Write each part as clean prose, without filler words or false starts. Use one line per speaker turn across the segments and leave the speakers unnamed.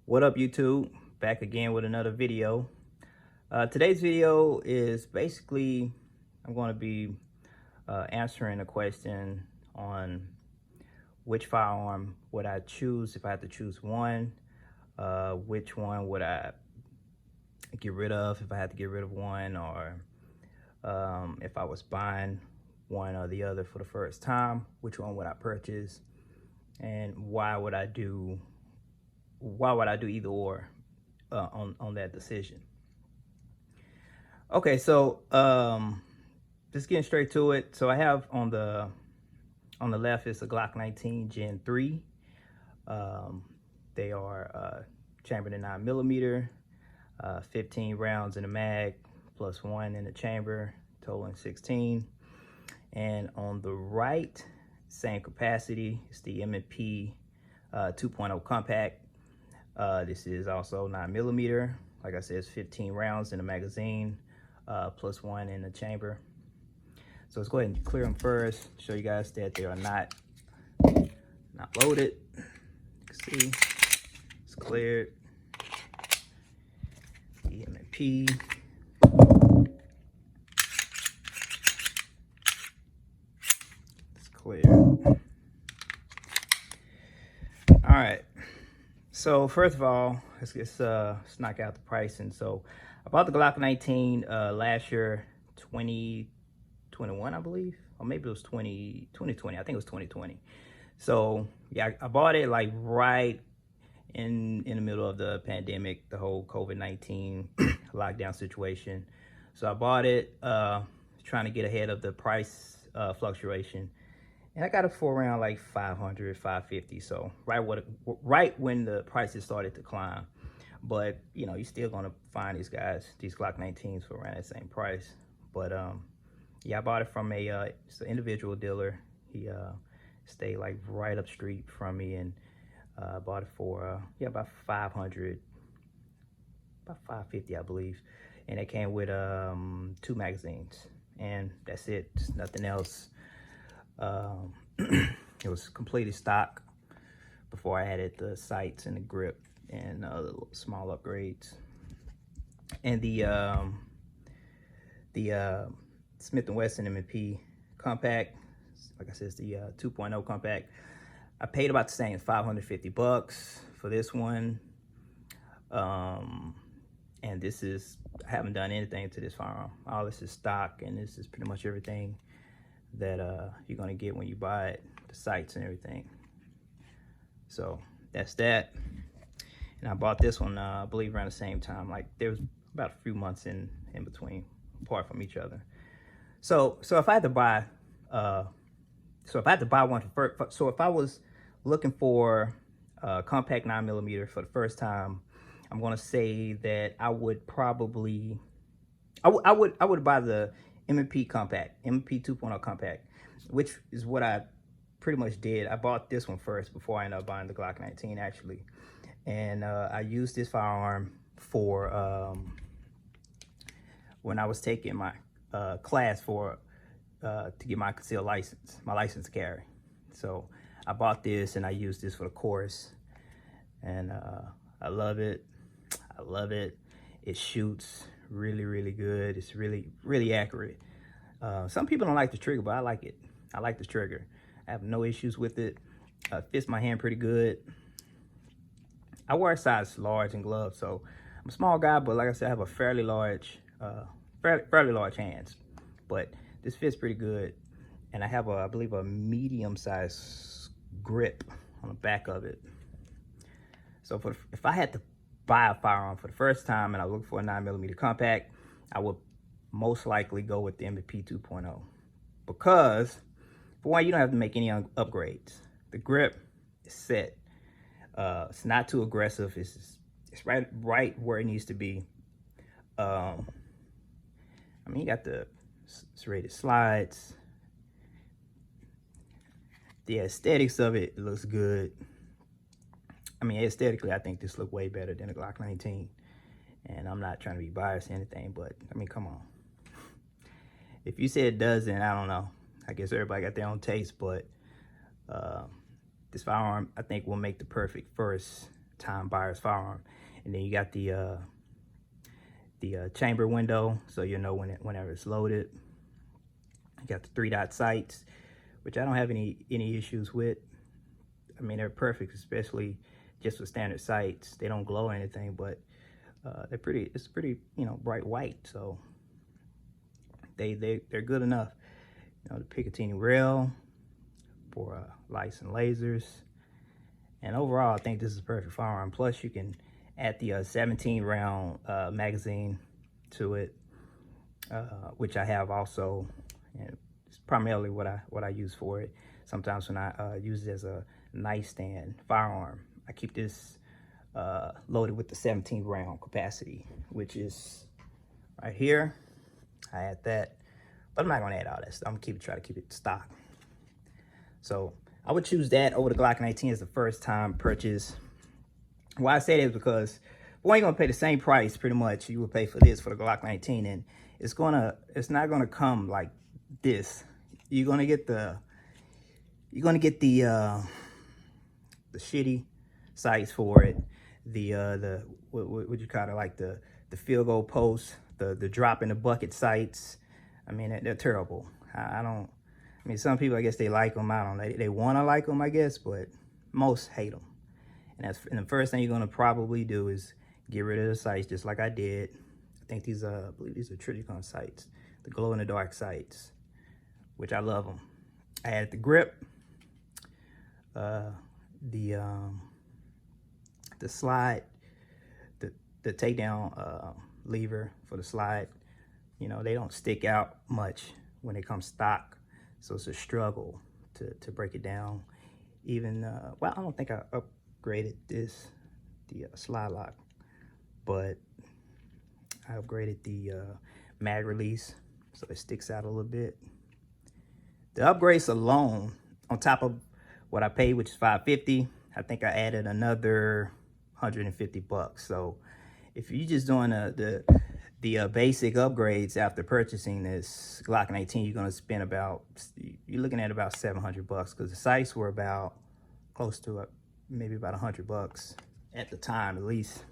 What up, YouTube? Back again with another video. Today's video is basically I'm going to be answering a question on which firearm would I choose if I had to choose one. Which one would I get rid of if I had to get rid of one, or if I was buying one or the other for the first time, which one would I purchase, and why would I do either or on that decision. Okay, so just getting straight to it. So I have on the left is a Glock 19 Gen 3. They are chambered in 9mm, 15 rounds in the mag, plus 1 in the chamber, totaling 16. And on the right, same capacity, it's the M&P 2.0 Compact. This is also 9mm. Like I said, it's 15 rounds in the magazine, plus 1 in the chamber. So let's go ahead and clear them first. Show you guys that they are not loaded. You can see it's cleared. The M&P. It's cleared. All right. So first of all, let's knock out the pricing. So I bought the Glock 19 last year, 2021, I believe, or maybe it was 2020. I think it was 2020. So yeah, I bought it like right in the middle of the pandemic, the whole COVID-19 lockdown situation. So I bought it trying to get ahead of the price fluctuation. And I got it for around like 500, 550. So right when the prices started to climb. But you know, you're still gonna find these Glock 19s for around that same price. But yeah, I bought it from it's an individual dealer. He stayed like right up street from me, and bought it for about 500, about 550, I believe. And it came with 2 magazines, and that's it. Just nothing else. It was completely stock before I added the sights and the grip and the small upgrades. And the Smith Wesson M&P Compact, like I said, it's the 2.0 Compact. I paid about the same, $550 for this one. And this is, I haven't done anything to this firearm. All this is stock, and this is pretty much everything that you're gonna get when you buy it, the sights and everything. So that's that. And I bought this one, I believe, around the same time. Like there was about a few months in between, apart from each other. So if I had to buy, one for, so if I was looking for a compact 9mm for the first time, I'm gonna say that I would probably, I would buy the M&P Compact, M&P 2.0 Compact, which is what I pretty much did. I bought this one first before I ended up buying the Glock 19, actually. And I used this firearm for when I was taking my class for to get my concealed license, my license to carry. So I bought this and I used this for the course, and I love it. I love it. It shoots really good. It's really accurate. Some people don't like the trigger, but I like it. I like the trigger. I have no issues with it. Fits my hand pretty good. I wear a size large in gloves, so I'm a small guy, but like I said, I have a fairly large hands. But this fits pretty good, and I have I believe a medium-sized grip on the back of it. So if I had to buy a firearm for the first time and I look for a 9mm compact, I would most likely go with the M&P 2.0, because for one, you don't have to make any upgrades. The grip is set. It's not too aggressive. It's right where it needs to be. I mean, you got the serrated slides. The aesthetics of it looks good. I mean, aesthetically, I think this looked way better than the Glock 19. And I'm not trying to be biased or anything, but I mean, come on. If you say it doesn't, I don't know. I guess everybody got their own taste, but this firearm, I think, will make the perfect first time buyer's firearm. And then you got the chamber window, so you know whenever it's loaded. You got the 3-dot sights, which I don't have any issues with. I mean, they're perfect, especially just with standard sights. They don't glow or anything, but they're pretty. It's pretty, you know, bright white. So they're good enough. You know, the Picatinny rail for lights and lasers. And overall, I think this is a perfect firearm. Plus, you can add the 17-round magazine to it, which I have also. And it's primarily what I use for it. Sometimes when I use it as a nightstand firearm, I keep this loaded with the 17-round capacity, which is right here. I add that, but I'm not gonna add all that stuff. I'm gonna try to keep it stock. So I would choose that over the Glock 19 as the first time purchase. Why I say that is because one, you're gonna pay the same price pretty much you would pay for this for the Glock 19, and it's not gonna come like this. You're gonna get the shitty sights for it, the what you call it, like the field goal post, the drop in the bucket sights. I mean, they're terrible. I mean, some people, I guess they like them. I don't know. They want to like them, I guess, but most hate them. And the first thing you're gonna probably do is get rid of the sights, just like I did. I think I believe these are Triticon sights, the glow in the dark sights, which I love them. I added the grip, the slide, the takedown lever for the slide. You know, they don't stick out much when it comes stock, so it's a struggle to break it down. Even well, I don't think I upgraded the slide lock, but I upgraded the mag release so it sticks out a little bit. The upgrades alone, on top of what I paid, which is $550, I think I added another $150. So if you're just doing the basic upgrades after purchasing this Glock 19, you're looking at about $700, because the sights were about close to maybe about $100 at the time, at least.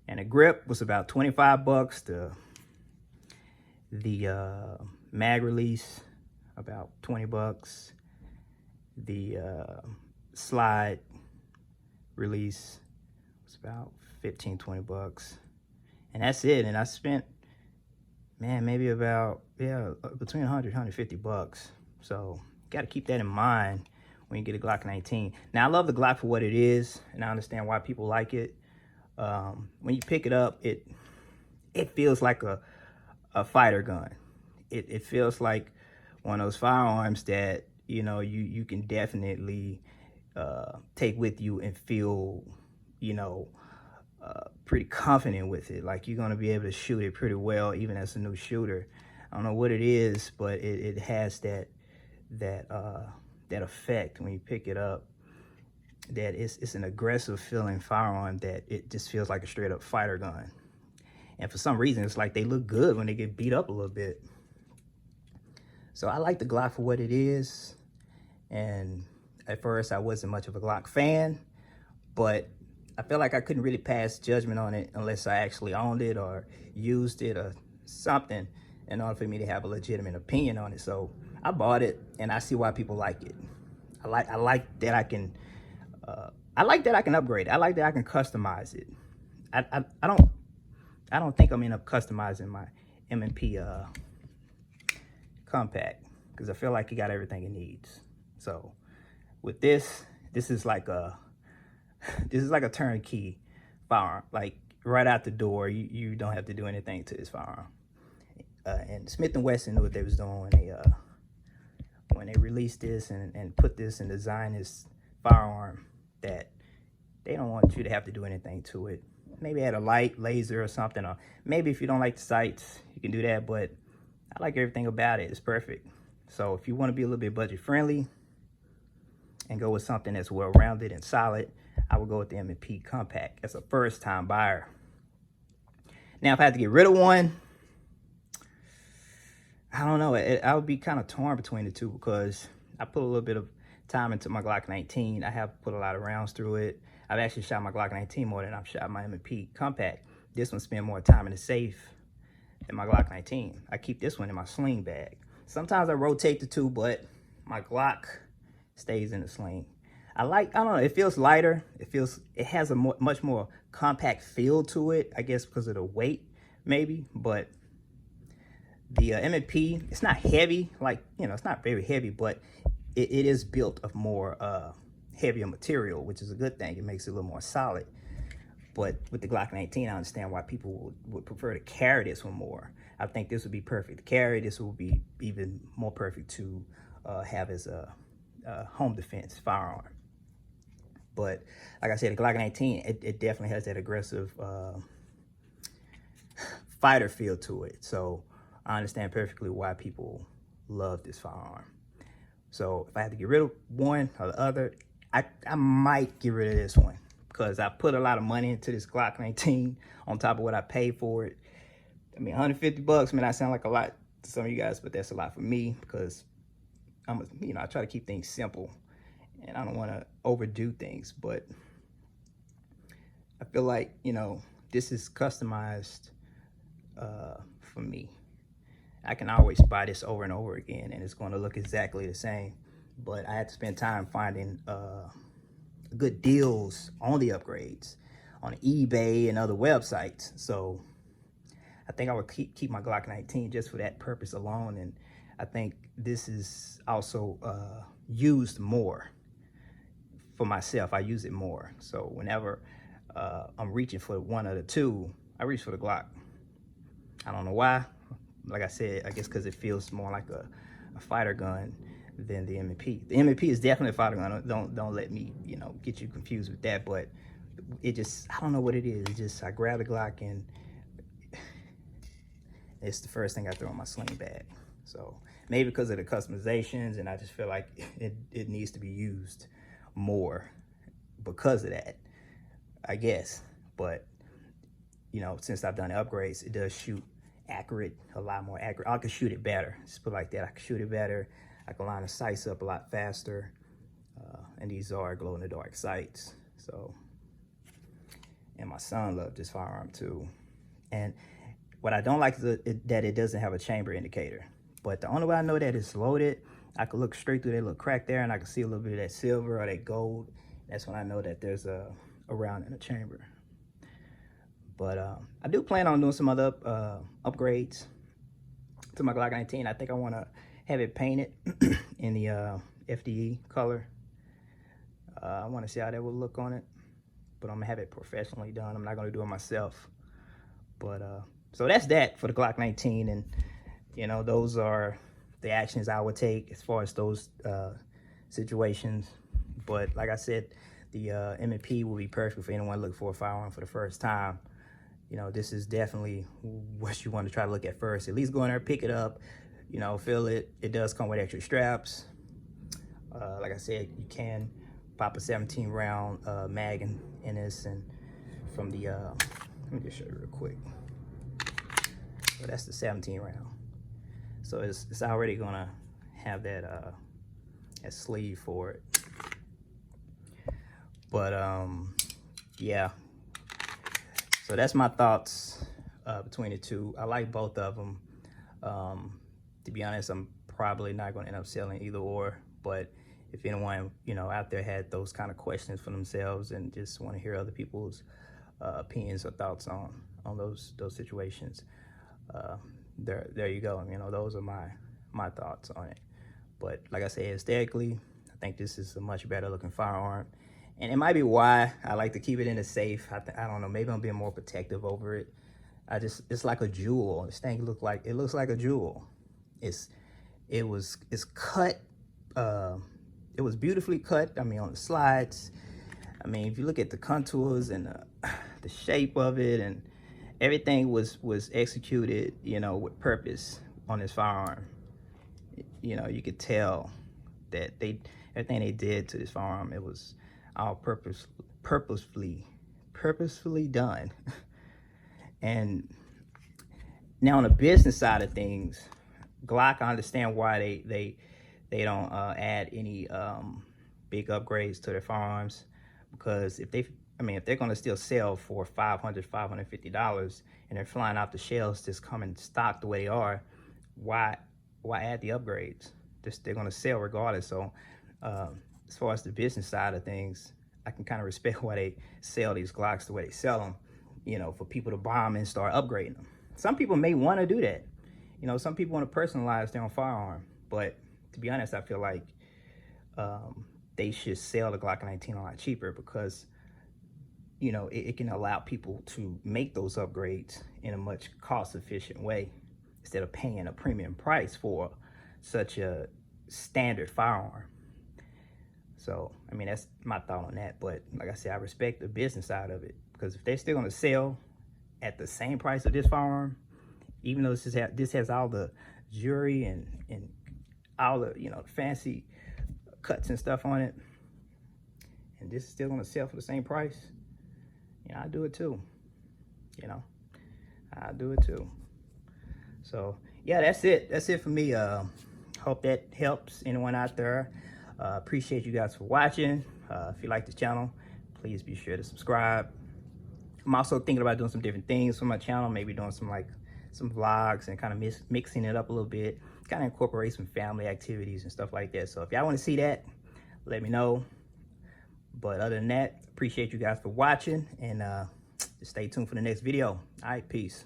And the grip was about $25. The mag release about $20. The slide release was about $15-20, and that's it. And I spent, man, maybe about between $100-150. So got to keep that in mind when you get a Glock 19. Now, I love the Glock for what it is, and I understand why people like it. When you pick it up, it feels like a fighter gun. It feels like one of those firearms that, you know, you can definitely take with you and feel, you know, pretty confident with it. Like, you're going to be able to shoot it pretty well, even as a new shooter. I don't know what it is, but it has that effect when you pick it up, that it's an aggressive feeling firearm, that it just feels like a straight up fighter gun. And for some reason, it's like they look good when they get beat up a little bit. So I like the Glock for what it is. And at first, I wasn't much of a Glock fan, but I felt like I couldn't really pass judgment on it unless I actually owned it or used it or something in order for me to have a legitimate opinion on it. So I bought it, and I see why people like it. I like that I can upgrade it. I like that I can customize it. I don't think I'm end up customizing my M&P Compact, because I feel like it got everything it needs. So with this is like a turnkey firearm. Like, right out the door, you don't have to do anything to this firearm. And Smith Wesson knew what they was doing when they released this and put this and designed this firearm, that they don't want you to have to do anything to it. Maybe add a light, laser or something, or maybe if you don't like the sights, you can do that, but I like everything about it. It's perfect. So if you want to be a little bit budget friendly and go with something that's well-rounded and solid, I would go with the M&P Compact as a first-time buyer. Now, if I had to get rid of one, I don't know. I would be kind of torn between the two, because I put a little bit of time into my Glock 19. I have put a lot of rounds through it. I've actually shot my Glock 19 more than I've shot my M&P Compact. This one spent more time in the safe than my Glock 19. I keep this one in my sling bag. Sometimes I rotate the two, but my Glock stays in the sling. I don't know, it feels lighter. It has a much more compact feel to it, I guess because of the weight, maybe. But the M&P, it's not heavy, like, it's not very heavy, but it is built of more heavier material, which is a good thing. It makes it a little more solid. But with the Glock 19, I understand why people would prefer to carry this one more. I think this would be perfect to carry. This will be even more perfect to have as a home defense firearm. But like I said, the Glock 19, it definitely has that aggressive fighter feel to it. So I understand perfectly why people love this firearm. So if I had to get rid of one or the other, I might get rid of this one, because I put a lot of money into this Glock 19 on top of what I paid for it. I mean, $150 may not sound like a lot to some of you guys, but that's a lot for me, because I try to keep things simple and I don't want to overdo things. But I feel like, this is customized for me. I can always buy this over and over again and it's going to look exactly the same. But I had to spend time finding good deals on the upgrades on eBay and other websites. So I think I would keep my Glock 19 just for that purpose alone. And I think this is also used more for myself. I use it more. So whenever I'm reaching for one of the two, I reach for the Glock. I don't know why. Like I said, I guess because it feels more like a fighter gun than the M&P. The M&P is definitely a fighter gun. Don't let me, get you confused with that. But it just, I don't know what it is. It's just, I grab the Glock and it's the first thing I throw in my sling bag. So maybe because of the customizations, and I just feel like it needs to be used more because of that, I guess. But, since I've done the upgrades, it does shoot accurate, a lot more accurate. I can shoot it better. Just put it like that. I can shoot it better. I can line the sights up a lot faster. And these are glow-in-the-dark sights. So, and my son loved this firearm too. And what I don't like is that it doesn't have a chamber indicator. But the only way I know that it's loaded, I can look straight through that little crack there and I can see a little bit of that silver or that gold. That's when I know that there's a round in the chamber. But I do plan on doing some other upgrades to my Glock 19. I think I want to have it painted in the FDE color. I want to see how that will look on it. But I'm going to have it professionally done. I'm not going to do it myself. But so that's that for the Glock 19. And, those are the actions I would take as far as those situations. But like I said, the M&P will be perfect for anyone looking for a firearm for the first time. This is definitely what you want to try to look at first. At least go in there, pick it up, feel it. It does come with extra straps. Like I said, you can pop a 17 round mag in this, and from the, let me just show you real quick. So that's the 17 round. So it's already gonna have that sleeve for it. But yeah. So that's my thoughts between the two. I like both of them. To be honest, I'm probably not going to end up selling either or. But if anyone, out there had those kind of questions for themselves and just want to hear other people's opinions or thoughts on those situations, there you go. Those are my thoughts on it. But like I said, aesthetically, I think this is a much better looking firearm. And it might be why I like to keep it in the safe. I don't know, maybe I'm being more protective over it. It's like a jewel. This thing looks like a jewel. It's cut, it was beautifully cut. I mean, on the slides. I mean, if you look at the contours and the shape of it, and everything was executed, with purpose on this firearm. You could tell that everything they did to this firearm, it was all purposefully done. And now on the business side of things, Glock, I understand why they don't add any big upgrades to their firearms, because if they I mean, if they're going to still sell for $500, $550 and they're flying off the shelves, just coming stock the way they are, why add the upgrades? They're going to sell regardless. So as far as the business side of things, I can kind of respect why they sell these Glocks the way they sell them, you know, for people to buy them and start upgrading them. Some people may want to do that. You know, some people want to personalize their own firearm, but to be honest, I feel like they should sell the Glock 19 a lot cheaper, because you know, it can allow people to make those upgrades in a much cost-efficient way instead of paying a premium price for such a standard firearm. So, I mean, that's my thought on that. But like I said, I respect the business side of it, because if they're still going to sell at the same price of this firearm, even though this has all the jewelry and all the, you know, fancy cuts and stuff on it, and this is still going to sell for the same price, you know, I do it too. You know, I do it too. So yeah, that's it. That's it for me. Hope that helps anyone out there. Appreciate you guys for watching. If you like this channel, please be sure to subscribe. I'm also thinking about doing some different things for my channel, maybe doing some vlogs and kind of mixing it up a little bit, kind of incorporate some family activities and stuff like that. So if y'all want to see that, let me know. But other than that, appreciate you guys for watching, and stay tuned for the next video. All right, peace.